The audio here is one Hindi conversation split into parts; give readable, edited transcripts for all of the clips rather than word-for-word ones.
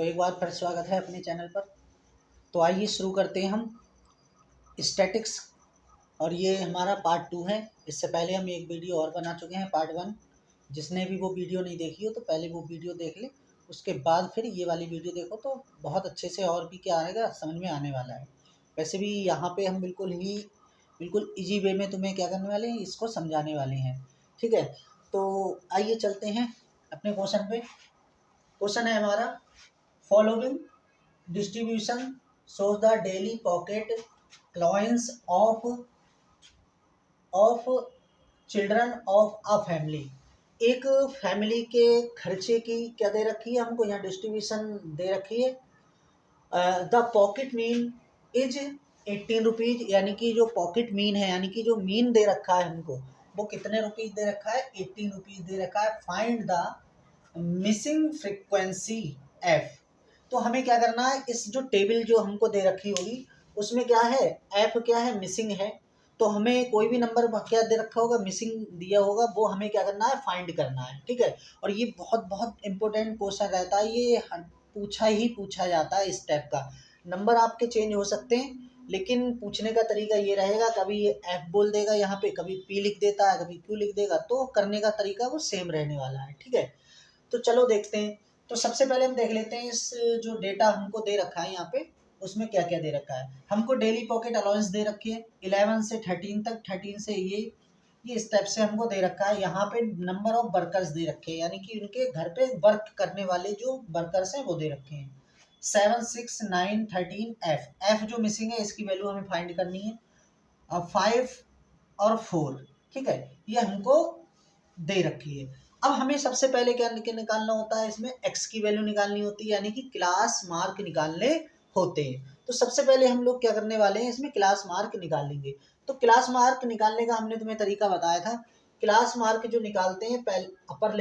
तो एक बार फिर स्वागत है अपने चैनल पर। तो आइए शुरू करते हैं हम स्टैटिक्स, और ये हमारा पार्ट 2 है। इससे पहले हम एक वीडियो और बना चुके हैं पार्ट 1। जिसने भी वो वीडियो नहीं देखी हो तो पहले वो वीडियो देख ले, उसके बाद फिर ये वाली वीडियो देखो तो बहुत अच्छे से और भी क्या आएगा समझ में आने वाला है। वैसे भी यहाँ पे हम बिल्कुल ईजी वे में तुम्हें क्या करने वाले हैं, इसको समझाने वाले हैं। ठीक है, तो आइए चलते हैं अपने क्वेश्चन पे। क्वेश्चन है हमारा, following distribution shows the daily pocket allowance of children of a family। एक फैमिली के खर्चे की क्या दे रखी है हमको, यहाँ डिस्ट्रीब्यूशन दे रखी है। The pocket mean is 18 rupees, यानी कि जो पॉकेट मीन है, यानी कि जो मीन दे रखा है हमको, वो कितने रुपीज दे रखा है, 18 रुपीज दे रखा है। Find the missing frequency F. तो हमें क्या करना है, इस जो टेबल जो हमको दे रखी होगी उसमें क्या है, एफ क्या है, मिसिंग है। तो हमें कोई भी नंबर क्या दे रखा होगा, मिसिंग दिया होगा, वो हमें क्या करना है, फाइंड करना है। ठीक है, और ये बहुत बहुत इंपॉर्टेंट क्वेश्चन रहता है, ये पूछा जाता है। इस टाइप का नंबर आपके चेंज हो सकते हैं, लेकिन पूछने का तरीका ये रहेगा, कभी ये एफ बोल देगा यहाँ पे, कभी पी लिख देता है, कभी क्यू लिख देगा, तो करने का तरीका वो सेम रहने वाला है। ठीक है, तो चलो देखते हैं। तो सबसे पहले हम देख लेते हैं इस जो डेटा हमको दे रखा है यहाँ पे, उसमें क्या क्या दे रखा है। हमको डेली पॉकेट अलाउंस दे रखी है 11 से 13 तक, 13 से ये स्टेप से हमको दे रखा है। यहाँ पे नंबर ऑफ वर्कर्स दे रखे हैं, यानी कि उनके घर पे वर्क करने वाले जो वर्कर्स हैं वो दे रखे हैं। 7, 6, 9, 13 एफ जो मिसिंग है इसकी वैल्यू हमें फाइंड करनी है। अब 5 और 4, ठीक है, ये हमको दे रखी है। अब हमें सबसे पहले क्या निकालना होता है, इसमें x की वैल्यू निकालनी होती है, यानी कि क्लास मार्क निकालने होते हैं। तो सबसे पहले हम लोग क्या करने वाले हैं, इसमें क्लास मार्क निकाल लेंगे। तो क्लास मार्क निकालने का हमने तुम्हें तरीका बताया था। क्लास मार्क जो निकालते हैं, पहले upper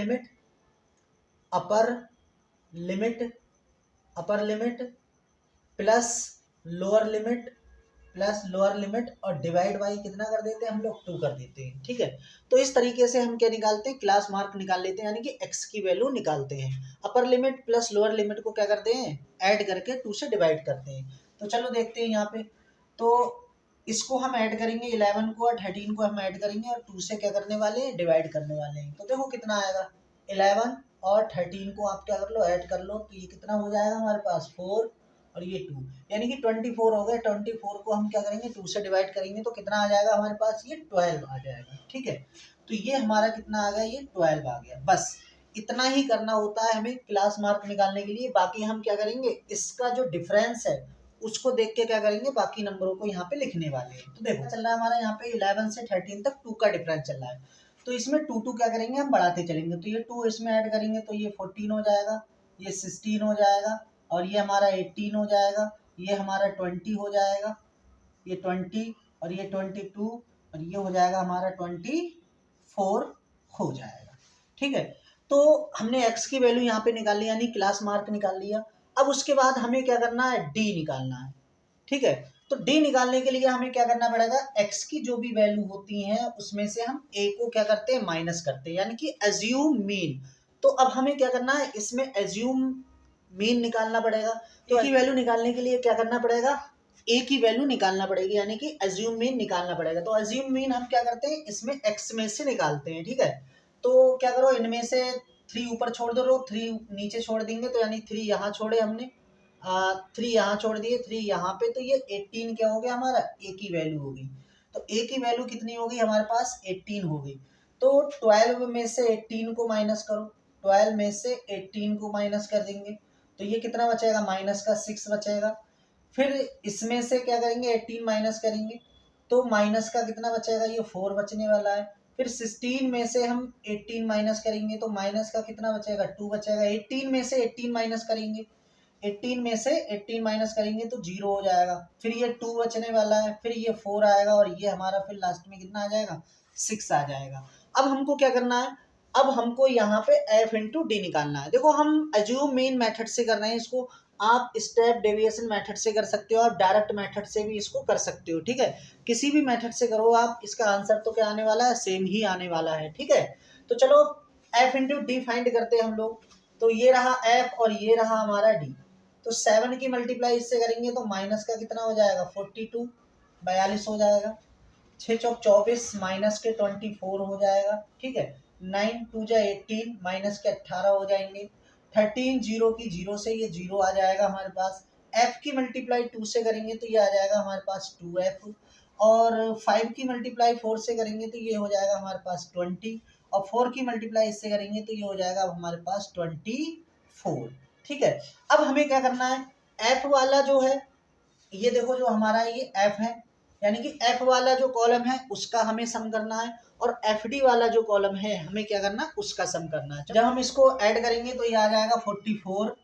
limit plus lower limit और डिवाइड बाई कितना कर देते हैं हम लोग, 2 कर देते हैं। ठीक है, तो इस तरीके से हम क्या निकालते हैं, क्लास मार्क निकाल लेते हैं, यानी कि x की वैल्यू निकालते हैं। Upper limit plus lower limit को क्या करते हैं, ऐड करके 2 से डिवाइड करते हैं। तो चलो देखते हैं यहाँ पे। तो इसको हम ऐड करेंगे, 11 को और 13 को हम ऐड करेंगे और 2 से क्या करने वाले हैं, डिवाइड करने वाले हैं। तो देखो कितना आएगा, 11 और 13 को आप क्या कर लो, ऐड कर लो, तो ये कितना हो जाएगा हमारे पास, 4 और ये 2, यानी कि 24 हो गए। 24 को हम क्या करेंगे, 2 से डिवाइड करेंगे तो कितना आ जाएगा हमारे पास, ये 12 आ जाएगा। ठीक है, तो ये हमारा कितना आ गया, ये 12 आ गया। बस इतना ही करना होता है हमें क्लास मार्क निकालने के लिए। बाकी हम क्या करेंगे, इसका जो डिफरेंस है उसको देख के क्या करेंगे, बाकी नंबरों को यहाँ पे लिखने वाले हैं। तो देखो चल रहा है हमारा यहाँ पे 11 से 13 तक 2 का डिफरेंस चल रहा है। तो इसमें 2 क्या करेंगे, हम बढ़ाते चलेंगे। तो ये 2 इसमें ऐड करेंगे तो ये 14 हो जाएगा, ये 16 हो जाएगा, और ये हमारा 18 हो जाएगा, ये हमारा 20 हो जाएगा, ये 20 और ये 22, और ये हो जाएगा हमारा 24 हो जाएगा। ठीक है, तो हमने x की वैल्यू यहाँ पे निकाल लिया, यानी क्लास मार्क निकाल लिया। अब उसके बाद हमें क्या करना है, d निकालना है। ठीक है, तो d निकालने के लिए हमें क्या करना पड़ेगा, x की जो भी वैल्यू होती है उसमें से हम a को क्या करते हैं, माइनस करते हैं, यानी कि एज्यूम मीन। तो अब हमें क्या करना है, इसमें एज्यूम मीन निकालना पड़ेगा। तो a की वैल्यू निकालने के लिए क्या करना पड़ेगा, a की वैल्यू निकालना पड़ेगी, यानी कि एज्यूम मीन निकालना पड़ेगा। तो एज्यूम मीन हम क्या करते हैं, इसमें x में से निकालते हैं। ठीक है, तो क्या करो, इनमें से 3 ऊपर छोड़ दो, 3 नीचे छोड़ देंगे, तो यानी 3 यहाँ छोड़े हमने, 3 यहाँ छोड़ दिए, 3 यहाँ पे, तो ये 18 क्या हो गया हमारा, a की वैल्यू होगी। तो a की वैल्यू कितनी होगी हमारे पास, 18 होगी। तो 12 में से 18 को माइनस करो, 12 में से 18 को माइनस कर देंगे तो ये कितना बचेगा, माइनस का 6 बचेगा। फिर इसमें से क्या करेंगे, 18 माइनस करेंगे तो माइनस का कितना बचेगा, ये 4 बचने वाला है। फिर 16 में से हम 18 माइनस करेंगे तो माइनस का कितना बचेगा, 2 बचेगा। 18 में से 18 माइनस करेंगे, 18 में से 18 माइनस करेंगे तो 0 हो जाएगा। फिर ये 2 बचने वाला है, फिर ये 4 आएगा, और ये हमारा फिर लास्ट में कितना आ जाएगा, 6 आ जाएगा। अब हमको क्या करना है, अब हमको यहाँ पे f इंटू डी निकालना है। देखो हम एज्यूम मीन मेथड से कर रहे हैं इसको, आप स्टेप डेविएशन मेथड से कर सकते हो, आप डायरेक्ट मेथड से भी इसको कर सकते हो। ठीक है, किसी भी मेथड से करो आप, इसका आंसर तो क्या आने वाला है, सेम ही आने वाला है। ठीक है, तो चलो f इंटू डी फाइंड करते हैं हम लोग। तो ये रहा f और ये रहा हमारा d। तो 7 की मल्टीप्लाई इससे करेंगे तो माइनस का कितना हो जाएगा 42, 42 हो जाएगा। 6 चौक 24 माइनस के 24 हो जाएगा, ठीक है। 9 2 जा 18 माइनस के 18 हो जाएंगे। 13 जीरो की जीरो से ये जीरो आ जाएगा हमारे पास। f की मल्टीप्लाई 2 से करेंगे तो ये आ जाएगा हमारे पास 2f, और 5 की मल्टीप्लाई 4 से करेंगे तो ये हो जाएगा हमारे पास 20, और 4 की मल्टीप्लाई इससे करेंगे तो ये हो जाएगा हमारे पास 24, ठीक है। अब हमें क्या करना है, f वाला जो है ये देखो जो हमारा ये f है, यानी कि f वाला जो कॉलम है उसका हमें सम करना है, और fd वाला जो कॉलम है हमें क्या करना है उसका सम करना है। जब हम इसको ऐड करेंगे तो ये आ जाएगा 44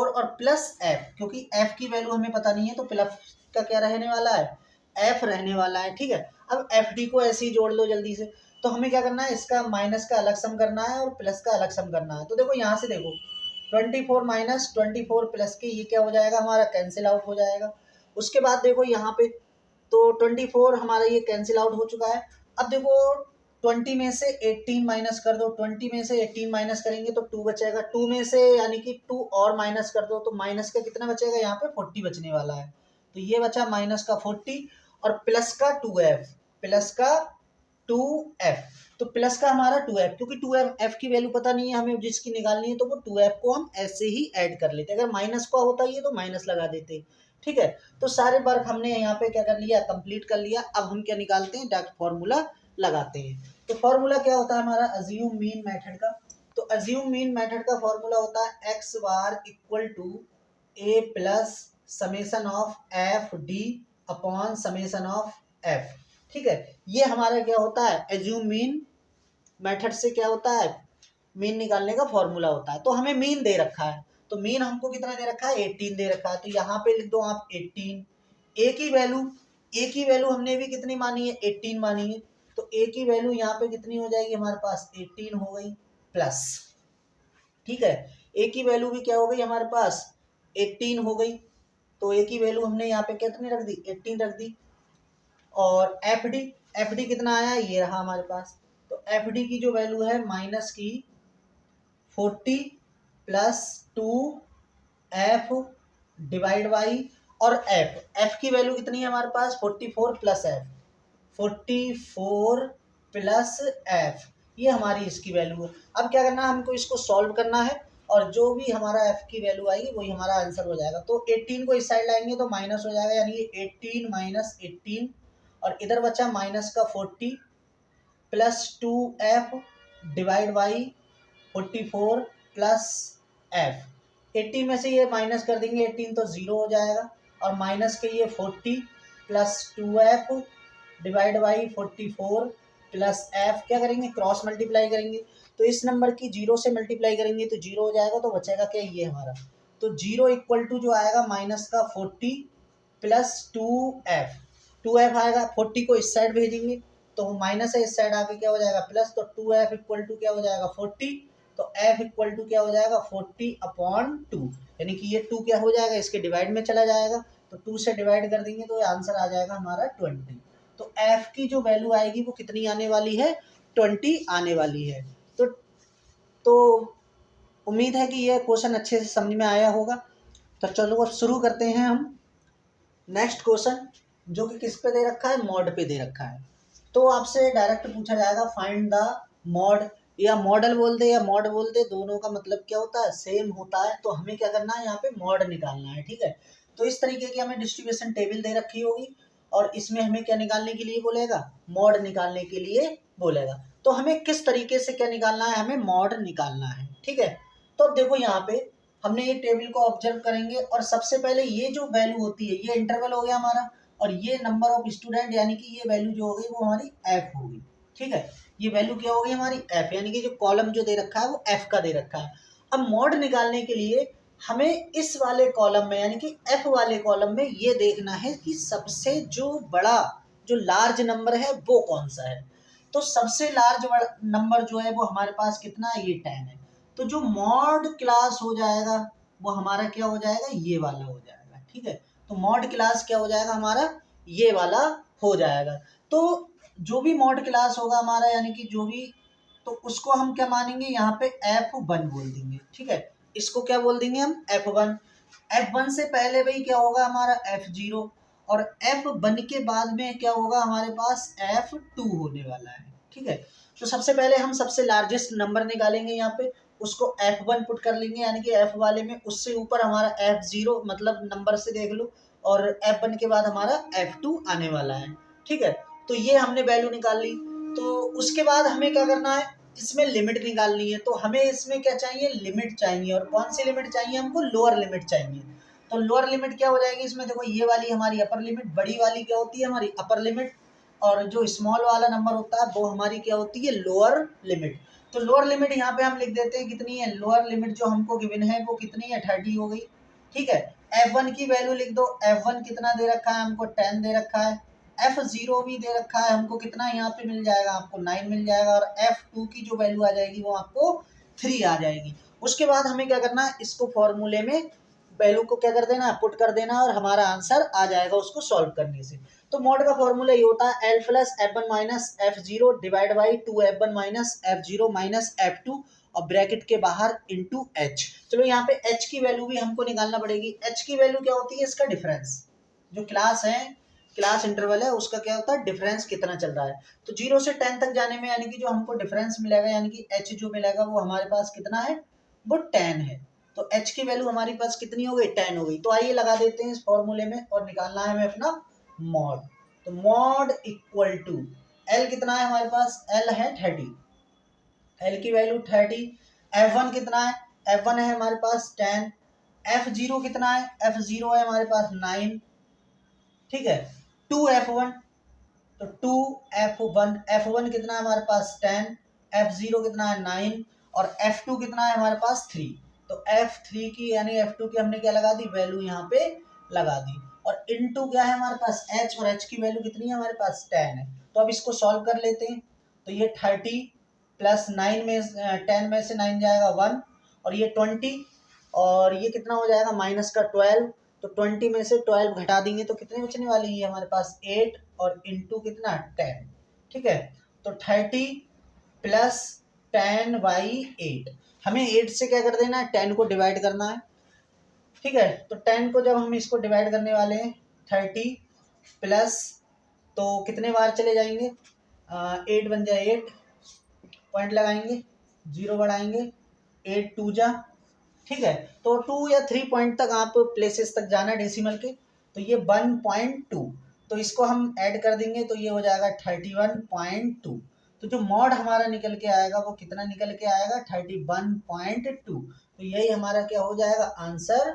और प्लस f, क्योंकि f की वैल्यू हमें पता नहीं है तो प्लस का क्या रहने वाला है, f रहने वाला है, ठीक है। अब fd को ऐसे ही जोड़ लो जल्दी से। तो हमें क्या करना है, इसका माइनस का अलग सम करना है और प्लस का अलग सम करना है। तो देखो यहाँ से देखो 24 माइनस 24 प्लस के ये क्या हो जाएगा हमारा कैंसिल आउट हो जाएगा। उसके बाद देखो यहाँ पे तो 24 हमारा ये कैंसिल आउट हो चुका है। अब देखो 20 में से 18 माइनस कर दो, 20 में से 18 माइनस करेंगे तो 2 बचेगा, 2 में से यानी कि 2 और माइनस कर दो तो माइनस का कितना बचेगा, यहाँ पे 40 बचने वाला है। तो ये बचा माइनस का 40 और प्लस का 2f, प्लस का 2f। तो प्लस का हमारा 2f, क्योंकि 2f की वैल्यू पता नहीं है हमें जिसकी निकालनी है, तो वो 2f को हम ऐसे ही ऐड कर लेते। अगर माइनस का होता है तो माइनस लगा देते, ठीक है। तो सारे वर्क हमने यहाँ पे क्या कर लिया, कंप्लीट कर लिया। अब हम क्या निकालते हैं, डायरेक्ट फॉर्मूला लगाते हैं। तो फॉर्मूला क्या होता है हमारा अज्यूम मीन मेथड का। तो अज्यूम मीन मेथड का फॉर्मूला होता है x bar equal to a plus summation of f d upon summation of f, ठीक है। ये हमारा क्या होता है, एज्यूम मीन मेथड से क्या होता है, मीन निकालने का फॉर्मूला होता है। तो हमें मीन दे रखा है, तो मीन हमको कितना दे रखा है 18 दे रखा है। तो यहाँ पे लिख दो आप 18। ए की वैल्यू हमने भी कितनी मानी है, 18 मानी है। तो ए की वैल्यू यहाँ पे कितनी हो जाएगी हमारे पास 18 हो गई प्लस, ठीक है। ए की वैल्यू भी क्या हो गई हमारे पास 18 हो गई। तो ए की वैल्यू हमने यहाँ पे कितनी रख दी, 18 रख दी। और एफ डी कितना आया, ये रहा हमारे पास। तो एफ डी की जो वैल्यू है माइनस की 40 प्लस 2f डिवाइड बाई, और f की वैल्यू कितनी है हमारे पास 44 प्लस f, 44 प्लस f, ये हमारी इसकी वैल्यू है। अब क्या करना है, हमको इसको सॉल्व करना है, और जो भी हमारा f की वैल्यू आएगी वही हमारा आंसर हो जाएगा। तो 18 को इस साइड लाएंगे तो माइनस हो जाएगा, यानी 18 माइनस 18, और इधर बचा माइनस का 40 plus 2f divide by 44 plus f। 18 में से ये माइनस कर देंगे 18 तो 0 हो जाएगा, और माइनस के ये 40 plus 2f divide by 44 plus f, क्या करेंगे क्रॉस मल्टीप्लाई करेंगे। तो इस नंबर की 0 से मल्टीप्लाई करेंगे तो 0 हो जाएगा, तो बचेगा क्या ये हमारा। तो 0 इक्वल टू जो आएगा माइनस का 40 प्लस 2f आएगा। 40 को इस साइड भेजेंगे तो माइनस है, इस साइड आके क्या हो जाएगा प्लस, तो 2f इक्वल टू क्या हो जाएगा 40। तो f इक्वल टू क्या हो जाएगा 40/2, यानी कि ये 2 क्या हो जाएगा इसके डिवाइड में चला जाएगा, तो 2 से डिवाइड कर देंगे तो आंसर आ जाएगा हमारा 20। तो f की जो वैल्यू आएगी वो कितनी आने वाली है, 20 आने वाली है। तो उम्मीद है कि यह क्वेश्चन अच्छे से समझ में आया होगा। तो चलो अब शुरू करते हैं हम नेक्स्ट क्वेश्चन, जो कि किस पे दे रखा है, मॉड पे दे रखा है। तो आपसे डायरेक्ट पूछा जाएगा फाइंड द मॉड, या मॉडल बोल दे या मॉड बोल दे, दोनों का मतलब क्या होता है, सेम होता है। तो हमें क्या करना है, यहाँ पे मॉड निकालना है, ठीक है। तो इस तरीके की हमें डिस्ट्रीब्यूशन टेबल दे रखी होगी, और इसमें हमें क्या निकालने के लिए बोलेगा, मॉड निकालने के लिए बोलेगा। तो हमें किस तरीके से क्या निकालना है, हमें मॉड निकालना है, ठीक है। तो अब देखो यहाँ पे हमने ये टेबल को ऑब्जर्व करेंगे, और सबसे पहले ये जो वैल्यू होती है ये इंटरवल हो गया हमारा, और ये नंबर ऑफ स्टूडेंट यानी कि ये वैल्यू जो हो गई वो हमारी f होगी, ठीक है। ये वैल्यू क्या हो गई हमारी f, यानी कि जो कॉलम जो दे रखा है वो f का दे रखा है। अब मॉड निकालने के लिए हमें इस वाले कॉलम में यानी कि f वाले कॉलम में ये देखना है कि सबसे जो बड़ा जो लार्ज नंबर है वो कौन सा है। तो सबसे लार्ज नंबर जो है वो हमारे पास कितना है, ये 10 है। तो जो मॉड क्लास हो जाएगा वो हमारा क्या हो जाएगा, ये वाला हो जाएगा, ठीक है। तो मॉड क्लास क्या हो जाएगा हमारा, ये वाला हो जाएगा। तो जो भी मॉड क्लास होगा हमारा, यानी कि जो भी, तो उसको हम क्या मानेंगे, यहाँ पे f1 बोल देंगे, ठीक है। इसको क्या बोल देंगे हम F1। F1 से पहले भाई क्या होगा हमारा F0, और F1 के बाद में क्या होगा हमारे पास F2 होने वाला है। ठीक है, तो सबसे पहले हम सबसे लार्जेस्ट नंबर निकालेंगे यहाँ पे, उसको F1 पुट कर लेंगे, यानी कि F वाले में उससे ऊपर हमारा F0 मतलब नंबर से देख लो, और F1 के बाद हमारा F2 आने वाला है। ठीक है, तो ये हमने वैल्यू निकाल ली। तो उसके बाद हमें क्या करना है, इसमें लिमिट निकालनी है। तो हमें इसमें क्या चाहिए, लिमिट चाहिए। और कौन सी लिमिट चाहिए हमको, लोअर लिमिट चाहिए। तो लोअर लिमिट क्या हो जाएगी इसमें, देखो ये वाली हमारी अपर लिमिट, बड़ी वाली क्या होती है हमारी अपर लिमिट, और जो स्मॉल वाला नंबर होता है वो हमारी क्या होती है, लोअर लिमिट। तो लोअर लिमिट यहाँ पे हम लिख देते हैं कितनी है, लोअर लिमिट जो हमको गिवन है वो कितनी है, 30 हो गई। ठीक है, F1 की वैल्यू लिख दो। F1 कितना दे रखा है हमको, 10 दे रखा है। F0 भी दे रखा है हमको, कितना यहाँ पे मिल जाएगा आपको, 9 मिल जाएगा। और F2 की जो वैल्यू आ जाएगी वो आपको 3 आ जाएगी। उसके बाद हमें क्या करना है, इसको फॉर्मूले में वैल्यू को क्या कर देना, पुट कर देना, और हमारा आंसर आ जाएगा उसको सॉल्व करने से। तो मॉड का फॉर्मूला ये होता है L plus F1 minus F0 divide by 2F1 minus F0 minus F2 और ब्रैकेट के बाहर इंटू H। चलो यहाँ पे H की वैल्यू भी हमको निकालना पड़ेगी। H की वैल्यू क्या होती है, इसका डिफरेंस, जो क्लास है, क्लास इंटरवल है, उसका क्या होता है, डिफरेंस कितना चल रहा है। तो 0 से 10 तक जाने में यानी कि जो हमको डिफरेंस मिलेगा, यानी कि H जो मिलेगा वो हमारे पास कितना है, वो 10 है। तो H की वैल्यू हमारे पास कितनी हो गई, 10 हो गई। तो आइए लगा देते हैं इस फॉर्मूले में, और निकालना है हमें अपना मॉड। तो मॉड इक्वल टू L कितना है हमारे पास, L है 30, L की वैल्यू 30। F1 कितना है, F1 है हमारे पास 10। F0 कितना है, F0 है हमारे पास 9। ठीक है, 2F1, तो 2F1 कितना है हमारे पास 10, F0 कितना है 9, और F2 कितना है हमारे पास 3। तो F3 की यानी F2 की हमने क्या लगा दी, वैल्यू यहाँ पे लगा दी। और इनटू क्या है हमारे पास H, और H की वैल्यू कितनी है हमारे पास 10 है। तो अब इसको सॉल्व कर लेते हैं। तो ये 30 प्लस 9 में 10 में से 9 जाएगा 1, और ये 20, और ये कितना हो जाएगा माइनस का 12। तो 20 में से 12 घटा देंगे तो कितनी बचने वाली है हमारे पास 8, और इंटू कितना 10। ठीक है, तो 30 प्लस 10/8, हमें 8 से क्या कर देना है, 10 को डिवाइड करना है। ठीक है, तो 10 को जब हम इसको डिवाइड करने वाले हैं, 30 प्लस, तो कितने बार चले जाएंगे, 8 बन जाए 8, पॉइंट लगाएंगे, 0 बढ़ाएंगे, 8 2 जा। ठीक है, तो 2 या 3 पॉइंट तक आप प्लेसेस तक जाना डेसिमल के। तो ये 1.2, तो इसको हम ऐड कर देंगे तो ये हो जाएगा 31.2। तो जो मॉड हमारा निकल के आएगा वो कितना निकल के आएगा, 31.2। तो यही हमारा क्या हो जाएगा, आंसर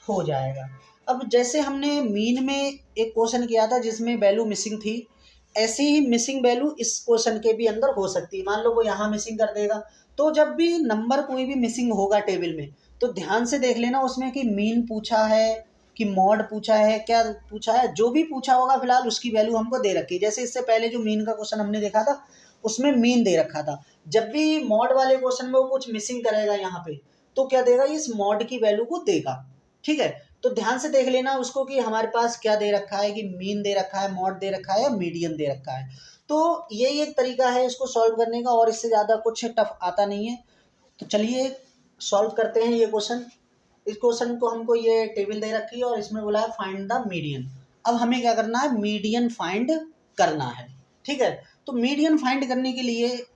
हो जाएगा। अब जैसे हमने मीन में एक क्वेश्चन किया था जिसमें वैल्यू मिसिंग थी, ऐसी ही मिसिंग वैल्यू इस क्वेश्चन के भी अंदर हो सकती है। मान लो वो यहाँ मिसिंग कर देगा, तो जब भी नंबर कोई भी मिसिंग होगा टेबल में, तो ध्यान से देख लेना उसमें कि मीन पूछा है कि मॉड पूछा है, क्या पूछा है। जो भी पूछा होगा फिलहाल उसकी वैल्यू हमको दे रखी है। जैसे इससे पहले जो मीन का क्वेश्चन हमने देखा था उसमें मीन दे रखा था। जब भी मॉड वाले क्वेश्चन में वो कुछ मिसिंग करेगा यहाँ पे, तो क्या देगा, इस मॉड की वैल्यू को देगा। ठीक है, तो ध्यान से देख लेना उसको कि हमारे पास क्या दे रखा है, कि मीन दे रखा है, मॉड दे रखा है, या मीडियन दे रखा है। तो यही एक तरीका है इसको सॉल्व करने का, और इससे ज़्यादा कुछ टफ आता नहीं है। तो चलिए सॉल्व करते हैं ये क्वेश्चन। इस क्वेश्चन को हमको ये टेबल दे रखी है और इसमें बोला है फाइंड द मीडियन। अब हमें क्या करना है, मीडियन फाइंड करना है। ठीक है, तो मीडियन फाइंड करने के लिए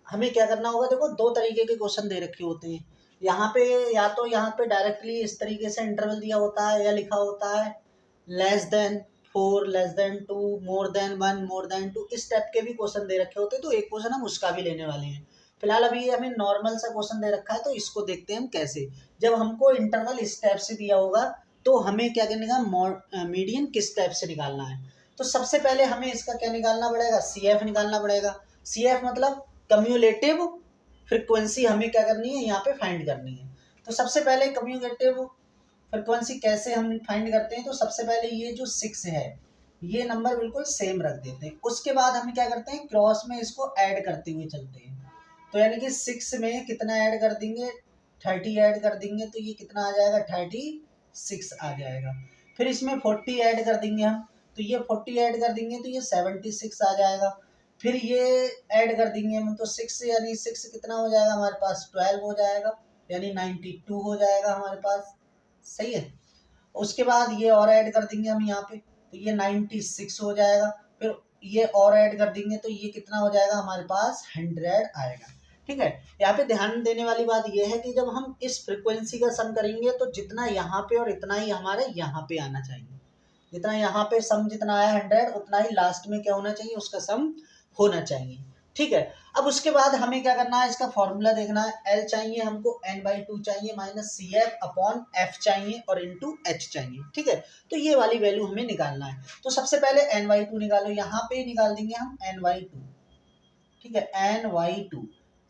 हमें क्या करना होगा, देखो दो तरीके के क्वेश्चन दे रखे होते हैं। यहाँ पे या तो यहाँ पे डायरेक्टली इस तरीके से इंटरवल दिया होता है, या लिखा होता है <4 <2 <1 <2, इस टाइप के भी क्वेश्चन दे रखे होते हैं। तो एक क्वेश्चन हम उसका भी लेने वाले हैं। फिलहाल अभी हमें नॉर्मल सा क्वेश्चन दे रखा है, तो इसको देखते हैं हम कैसे। जब हमको इंटरवल इस टाइप से दिया होगा तो हमें क्या करने का, मीडियन किस टाइप से निकालना है। तो सबसे पहले हमें इसका क्या निकालना पड़ेगा, CF निकालना पड़ेगा। CF मतलब कम्युलेटिव फ्रीक्वेंसी हमें क्या करनी है, यहाँ पे फाइंड करनी है। तो सबसे पहले कम्युलेटिव फ्रीक्वेंसी कैसे हम फाइंड करते हैं, तो सबसे पहले ये जो 6 है ये नंबर बिल्कुल सेम रख देते हैं। उसके बाद हम क्या करते हैं, क्रॉस में इसको ऐड करते हुए चलते हैं। तो यानी कि 6 में कितना ऐड कर देंगे, 30 ऐड कर देंगे, तो ये कितना आ जाएगा, 36 आ जाएगा। फिर इसमें 40 ऐड कर देंगे हम, तो ये 40 ऐड कर देंगे तो ये 76 आ जाएगा। फिर ये ऐड कर देंगे हम, तो 6 यानी 6 कितना हो जाएगा हमारे पास, 12 हो जाएगा। यानी 92 हो जाएगा हमारे पास, सही है। उसके बाद ये और ऐड कर देंगे हम यहाँ पे, तो ये 96 हो जाएगा। फिर ये और ऐड कर देंगे तो ये कितना हो जाएगा हमारे पास, 100 आएगा। ठीक है, यहाँ पे ध्यान देने वाली बात ये है कि जब हम इस फ्रीक्वेंसी का सम करेंगे तो जितना यहाँ पे और इतना ही हमारे यहाँ पे आना चाहिए। जितना यहाँ पे सम जितना आया 100, उतना ही लास्ट में क्या होना चाहिए, उसका सम होना चाहिए। ठीक है, अब उसके बाद हमें क्या करना है, इसका फॉर्मूला देखना है। एल चाहिए हमको, n/2 चाहिए, माइनस CF/F चाहिए और इंटू H चाहिए। ठीक है, तो ये वाली वैल्यू हमें निकालना है। तो सबसे पहले n/2 निकालो, यहाँ पे निकाल देंगे हम n/2। ठीक है,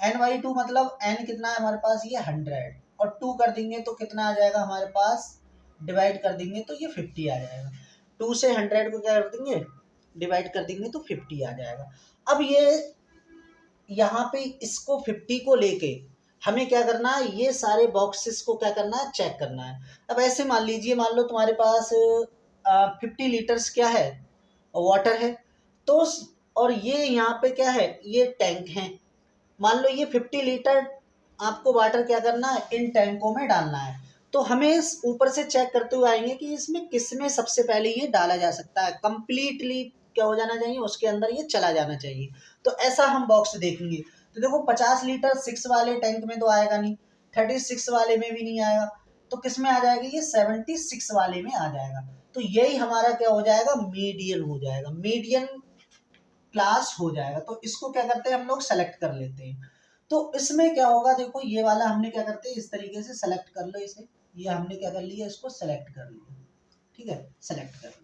n/2 मतलब n कितना है हमारे पास, ये 100 और 2 कर देंगे तो कितना आ जाएगा हमारे पास, डिवाइड कर देंगे तो ये 50 आ जाएगा। 2 से 100 को क्या कर देंगे, डिवाइड कर देंगे तो 50 आ जाएगा। अब ये यहाँ पे इसको 50 को लेके हमें क्या करना है, ये सारे बॉक्सेस को क्या करना है, चेक करना है। अब ऐसे मान लीजिए, मान लो तुम्हारे पास 50 लीटर्स क्या है, वाटर है, तो और ये यहाँ पे क्या है, ये टैंक है। मान लो ये 50 लीटर आपको वाटर क्या करना है, इन टैंकों में डालना है। तो हमें ऊपर से चेक करते हुए आएंगे कि इसमें किसमें सबसे पहले ये डाला जा सकता है, कंप्लीटली क्या हो जाना चाहिए, उसके अंदर ये चला जाना चाहिए। तो ऐसा हम बॉक्स देखेंगे। तो देखो 50 लीटर 6 वाले टैंक में तो आएगा नहीं, 36 वाले में भी नहीं आएगा, तो किस में आ जाएगा, ये 76 वाले में आ जाएगा। तो यही हमारा क्या हो जाएगा, मीडियन हो जाएगा, मीडियन क्लास हो जाएगा। तो इसको क्या करते हैं हम लोग, सेलेक्ट कर लेते हैं। तो इसमें क्या होगा, देखो ये वाला हमने क्या करते हैं, इस तरीके से सेलेक्ट कर लो इसे, ये हमने क्या कर लिया, इसको सेलेक्ट कर लिया। ठीक है, सेलेक्ट कर लिया।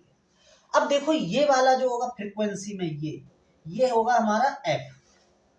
अब देखो ये वाला जो होगा फ्रीक्वेंसी में, ये होगा हमारा F।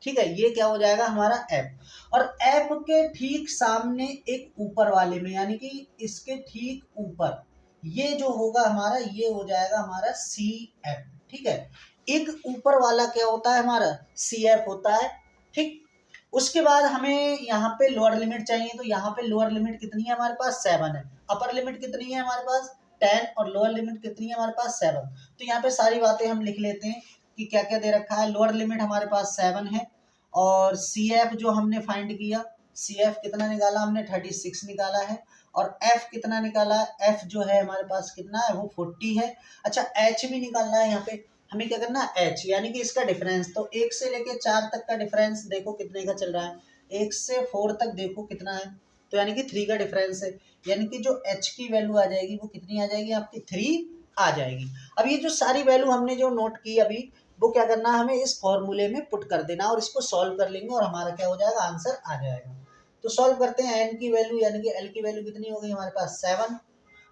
ठीक है, ये क्या हो जाएगा हमारा F। और F के ठीक सामने एक ऊपर वाले में, यानी कि इसके ठीक ऊपर ये जो होगा हमारा, ये हो जाएगा हमारा CF। ठीक है, एक ऊपर वाला क्या होता है हमारा, CF होता है। ठीक, उसके बाद हमें यहाँ पे लोअर लिमिट चाहिए, तो यहाँ पे लोअर लिमिट कितनी है हमारे पास, 7 है। अपर लिमिट कितनी है हमारे पास, 10, और लोअर लिमिट कितनी है हमारे पास, 7। तो यहाँ पे सारी बातें हम लिख लेते हैं कि क्या क्या दे रखा है। लोअर लिमिट हमारे पास 7 है, और CF जो हमने फाइंड किया, CF कितना निकाला हमने, 36 निकाला है। और F कितना निकाला है, F जो है हमारे पास कितना है, वो 40 है। अच्छा, H भी निकालना है। यहाँ पे हमें क्या करना है, H यानी कि इसका डिफरेंस, तो 1 से लेके 4 तक का डिफरेंस देखो कितने का चल रहा है, 1 से 4 तक देखो कितना है, तो यानी कि 3 का डिफरेंस है। यानी कि जो H की वैल्यू आ जाएगी वो कितनी आ जाएगी आपकी, 3 आ जाएगी। अब ये जो सारी वैल्यू हमने जो नोट की अभी, वो क्या करना है, हमें इस फॉर्मूले में पुट कर देना और इसको सॉल्व कर लेंगे और हमारा क्या हो जाएगा, आंसर आ जाएगा। तो सॉल्व करते हैं। n की वैल्यू यानी कि L की वैल्यू कितनी हो गई हमारे पास, 7,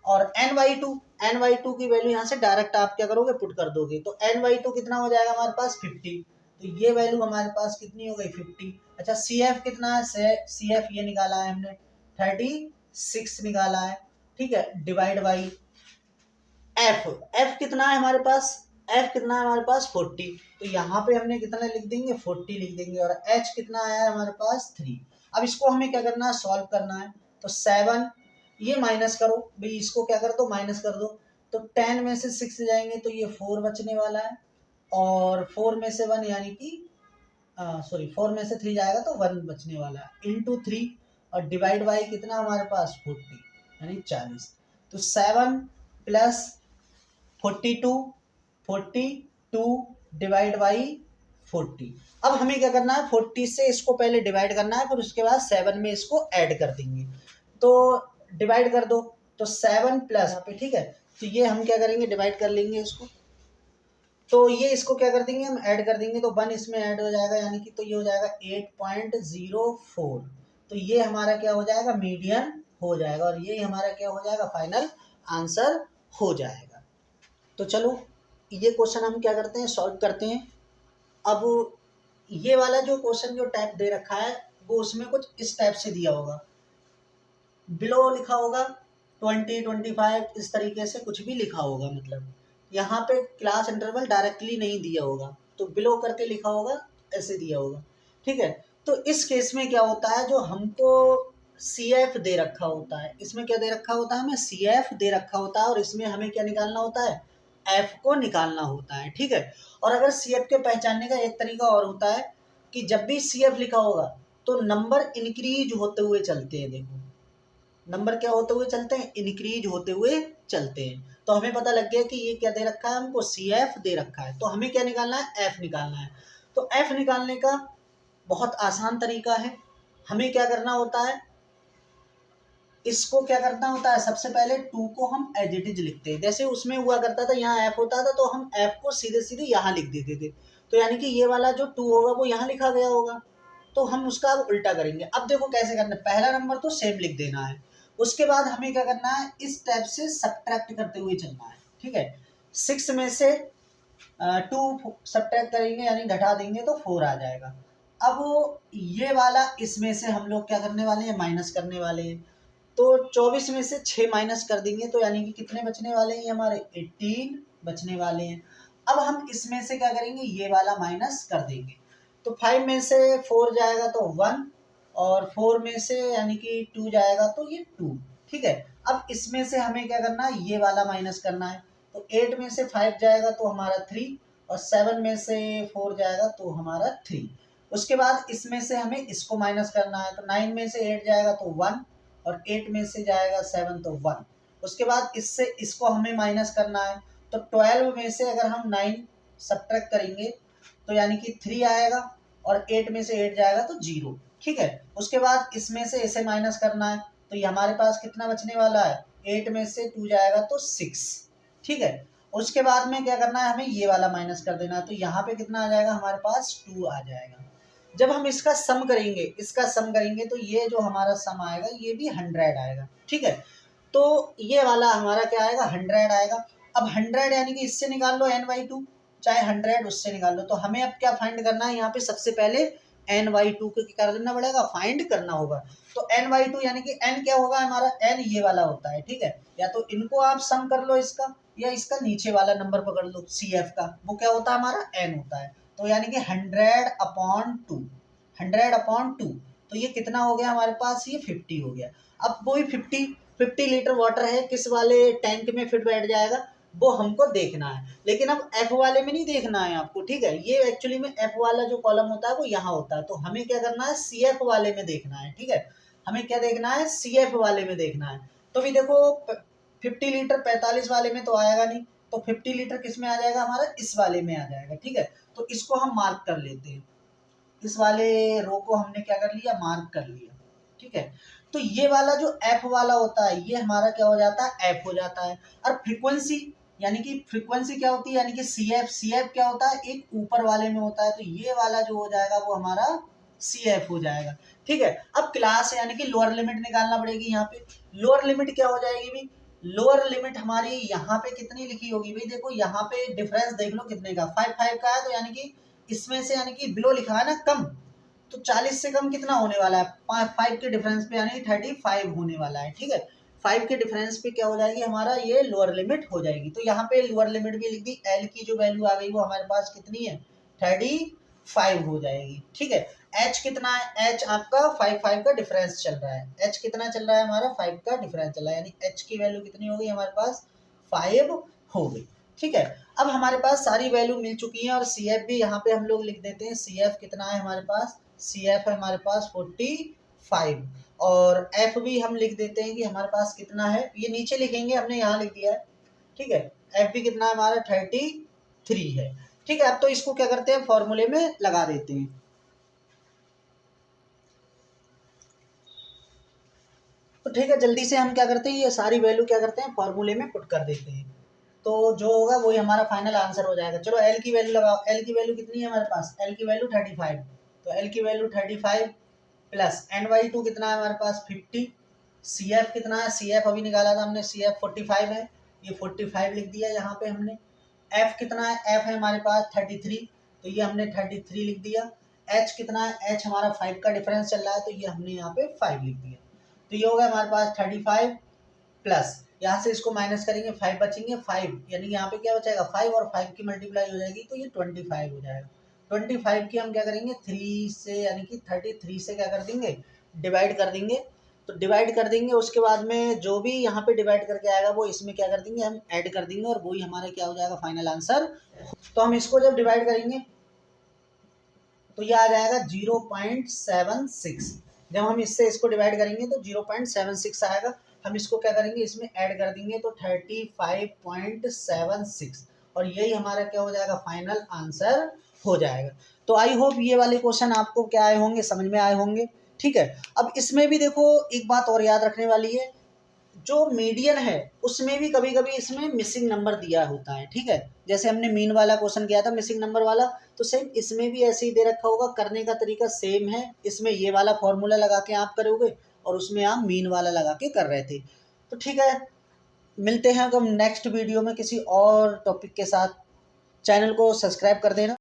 और n/2 की वैल्यू यहाँ से डायरेक्ट आप क्या करोगे, पुट कर दोगे। तो n/2 कितना हो जाएगा हमारे पास, 50। तो ये वैल्यू हमारे पास कितनी हो गई, 50। अच्छा, CF कितना है, CF ये निकाला है हमने, 36 निकाला है। ठीक है, डिवाइड बाई F कितना है हमारे पास, F कितना है हमारे पास, 40। तो यहाँ पे हमने कितना लिख देंगे, 40 लिख देंगे। और H कितना आया है हमारे पास, 3। अब इसको हमें क्या करना है, सॉल्व करना है। तो 7, ये माइनस करो भाई, इसको क्या कर दो, माइनस कर दो। तो 10 में से 6 जाएंगे तो ये 4 बचने वाला है, और 4 में से 1 यानी कि सॉरी 4 में से 3 जाएगा तो 1 बचने वाला है, इंटू 3, और डिवाइड बाई कितना हमारे पास, 40 यानी 40। तो 7 प्लस 42 डिवाइड बाई 40। अब हमें क्या करना है, 40 से इसको पहले डिवाइड करना है, फिर उसके बाद 7 में इसको ऐड कर देंगे। तो डिवाइड कर दो, तो 7 प्लस यहाँ पे, ठीक है, तो ये हम क्या करेंगे, डिवाइड कर लेंगे इसको। तो ये इसको क्या कर देंगे, हम ऐड कर देंगे, तो 1 इसमें ऐड हो जाएगा, यानी कि तो ये हो जाएगा 8.04। तो ये हमारा क्या हो जाएगा, मीडियन हो जाएगा, और ये हमारा क्या हो जाएगा, फाइनल आंसर हो जाएगा। तो चलो ये क्वेश्चन हम क्या करते हैं, सॉल्व करते हैं। अब ये वाला जो क्वेश्चन जो टाइप दे रखा है, वो उसमें कुछ इस टाइप से दिया होगा, बिलो लिखा होगा 20, 25, इस तरीके से कुछ भी लिखा होगा। मतलब यहाँ पे क्लास इंटरवल डायरेक्टली नहीं दिया होगा, तो बिलो करके लिखा होगा, ऐसे दिया होगा। ठीक है, तो इस केस में क्या होता है, जो हमको CF दे रखा होता है, इसमें क्या दे रखा होता है, हमें CF दे रखा होता है, और इसमें हमें क्या निकालना होता है, F को निकालना होता है। ठीक है, और अगर CF के पहचानने का एक तरीका और होता है कि जब भी CF लिखा होगा तो नंबर इंक्रीज होते हुए चलते हैं। देखो नंबर क्या होते हुए चलते हैं, इंक्रीज होते हुए चलते हैं। तो हमें पता लग गया कि ये क्या दे रखा है हमको, CF दे रखा है। तो हमें क्या निकालना है, F निकालना है। तो F निकालने का बहुत आसान तरीका है। हमें क्या करना होता है, इसको क्या करना होता है, सबसे पहले 2 को हम एज इट इज लिखते हैं। जैसे उसमें हुआ करता था, यहाँ F होता था तो हम F को सीधे सीधे यहाँ लिख देते थे। तो यानी कि ये वाला जो 2 होगा वो यहाँ लिखा गया होगा। तो हम उसका अब उल्टा करेंगे। अब देखो कैसे करना है, पहला नंबर तो सेम लिख देना है। उसके बाद हमें क्या करना है, इस टाइप से सब्ट्रैक्ट करते हुए चलना है। ठीक है, 6 में से 2 सब्ट्रैक्ट करेंगे यानी घटा देंगे तो 4 आ जाएगा। अब ये वाला इसमें से हम लोग क्या करने वाले हैं, माइनस करने वाले हैं। तो 24 में से 6 माइनस कर देंगे तो यानी कि कितने बचने वाले हैं हमारे, 18 बचने वाले हैं। अब हम इसमें से क्या करेंगे, ये वाला माइनस कर देंगे। तो 5 में से 4 जाएगा तो 1, और 4 में से यानी कि 2 जाएगा तो ये 2। ठीक है, अब इसमें से हमें क्या करना है, ये वाला माइनस करना है। तो 8 में से 5 जाएगा तो हमारा 3, और 7 में से 4 जाएगा तो हमारा 3। उसके बाद इसमें से हमें इसको माइनस करना है। तो 9 में से 8 जाएगा तो 1, और 8 में से जाएगा 7 तो 1। उसके बाद इससे इसको हमें माइनस करना है। तो 12 में से अगर हम 9 सब्ट्रैक्ट करेंगे तो यानी कि 3 आएगा, और 8 में से 8 जाएगा तो 0। ठीक है, उसके बाद इसमें से इसे माइनस करना है। तो ये हमारे पास कितना बचने वाला है, 8 में से 2 जाएगा तो 6। ठीक है, उसके बाद में क्या करना है, हमें ये वाला माइनस कर देना है। तो यहाँ पे कितना आ जाएगा हमारे पास, 2 आ जाएगा। जब हम इसका सम करेंगे, तो ये जो हमारा सम आएगा ये भी 100 आएगा। ठीक है, तो ये वाला हमारा क्या आएगा, 100 आएगा। अब 100 यानी कि इससे निकाल लो n/2, चाहे 100 उससे निकाल लो। तो हमें अब क्या फाइंड करना है, यहाँ पे सबसे पहले n/2 को क्या करना पड़ेगा, फाइंड करना होगा। तो n/2 यानी कि n क्या होगा हमारा, n ये वाला होता है। ठीक है, या तो इनको आप सम कर लो इसका, या इसका नीचे वाला नंबर पकड़ लो CF का, वो क्या होता है हमारा, n होता है। तो यानी कि 100/2, 100/2, तो ये कितना हो गया हमारे पास, ये 50 हो गया। अब वही 50 लीटर वाटर है, किस वाले टैंक में फिट बैठ जाएगा वो हमको देखना है। लेकिन अब F वाले में नहीं देखना है आपको। ठीक है, ये एक्चुअली में F वाला जो कॉलम होता है वो यहाँ होता है। तो हमें क्या करना है, CF वाले में देखना है। ठीक है, हमें क्या देखना है, CF वाले में देखना है। तो भी देखो 50 लीटर 45 वाले में तो आएगा नहीं, तो 50 लीटर किस में आ जाएगा हमारा, इस वाले में आ जाएगा। ठीक है, तो इसको हम मार्क कर लेते हैं। इस वाले रो को हमने क्या कर लिया, मार्क कर लिया। ठीक है, तो ये वाला जो F वाला होता है ये हमारा क्या हो जाता है, F हो जाता है। और फ्रीक्वेंसी यानी कि फ्रीक्वेंसी क्या होती है, यानी कि CF क्या होता है, एक ऊपर वाले में होता है। तो ये वाला जो हो जाएगा वो हमारा CF हो जाएगा। ठीक है, अब क्लास यानी कि लोअर लिमिट निकालना पड़ेगी। यहाँ पे लोअर लिमिट क्या हो जाएगी भाई, लोअर लिमिट हमारी यहाँ पे कितनी लिखी होगी भाई, देखो यहाँ पे डिफरेंस देख लो कितने का, 5 का है। तो यानी कि इसमें से यानी कि बिलो लिखा है ना, कम, तो 40 से कम कितना होने वाला है, 5 के डिफरेंस पे यानी 35 होने वाला है। ठीक है, 5 के डिफरेंस पे क्या हो जाएगी हमारा, ये लोअर लिमिट हो जाएगी। तो यहाँ पे लोअर लिमिट भी लिख दी, L की जो वैल्यू आ गई वो हमारे पास कितनी है, 35 हो जाएगी। ठीक है, H कितना है, H आपका 5 का डिफरेंस चल रहा है। H कितना चल रहा है हमारा, 5 का डिफरेंस चल रहा है, यानी H की वैल्यू कितनी हो गई हमारे पास, 5 हो गई। ठीक है, अब हमारे पास सारी वैल्यू मिल चुकी है, और CF भी यहाँ पे हम लोग लिख देते हैं। CF कितना है हमारे पास, CF है हमारे पास 45, और F भी हम लिख देते हैं कि हमारे पास कितना है, ये नीचे लिखेंगे, हमने यहाँ लिख दिया है। ठीक है, F भी कितना है हमारा 33 है। ठीक है, अब तो इसको क्या करते हैं, फॉर्मूले में लगा देते हैं। तो ठीक है, जल्दी से हम क्या करते हैं, ये सारी वैल्यू क्या करते हैं, फॉर्मूले में पुट कर देते हैं। तो जो होगा वही हमारा फाइनल आंसर हो जाएगा। चलो L की वैल्यू लगाओ, L की वैल्यू कितनी है हमारे पास, L की वैल्यू 35। तो L की वैल्यू 35 प्लस n/2 कितना है हमारे पास 50। CF कितना है, CF अभी निकाला था हमने, CF 45 है, ये 45 लिख दिया यहाँ पे हमने। F कितना है, F है हमारे पास 33, तो ये हमने 33 लिख दिया। H कितना है, H हमारा 5 का डिफरेंस चल रहा है, तो ये हमने यहाँ पे 5 लिख दिया। तो ये होगा हमारे पास 35 प्लस, यहाँ से इसको माइनस करेंगे 5 बचेंगे, 5 यानी यहाँ पे क्या बचेगा 5, और 5 की मल्टीप्लाई हो जाएगी तो ये 25 हो जाएगा। 25 की हम क्या करेंगे 3 से यानी कि 33 से क्या कर देंगे, डिवाइड कर देंगे। तो डिवाइड कर देंगे, उसके बाद में जो भी यहाँ पे डिवाइड करके आएगा वो इसमें क्या कर देंगे, हम ऐड कर देंगे, और वही हमारा क्या हो जाएगा फाइनल आंसर। तो हम इसको जब डिवाइड करेंगे तो ये आ जाएगा 0.76। जब हम इससे इसको डिवाइड करेंगे तो 0.76 आएगा। हम इसको क्या करेंगे, इसमें ऐड कर देंगे तो 35.76, और यही हमारा क्या हो जाएगा, फाइनल आंसर हो जाएगा। तो आई होप ये वाले क्वेश्चन आपको क्या आए होंगे, समझ में आए होंगे। ठीक है, अब इसमें भी देखो एक बात और याद रखने वाली है, जो मीडियन है उसमें भी कभी कभी इसमें मिसिंग नंबर दिया होता है। ठीक है, जैसे हमने मीन वाला क्वेश्चन किया था मिसिंग नंबर वाला, तो सेम इसमें भी ऐसे ही दे रखा होगा। करने का तरीका सेम है, इसमें ये वाला फॉर्मूला लगा के आप करोगे और उसमें आप मीन वाला लगा के कर रहे थे। तो ठीक है, मिलते हैं हम नेक्स्ट वीडियो में किसी और टॉपिक के साथ। चैनल को सब्सक्राइब कर देना।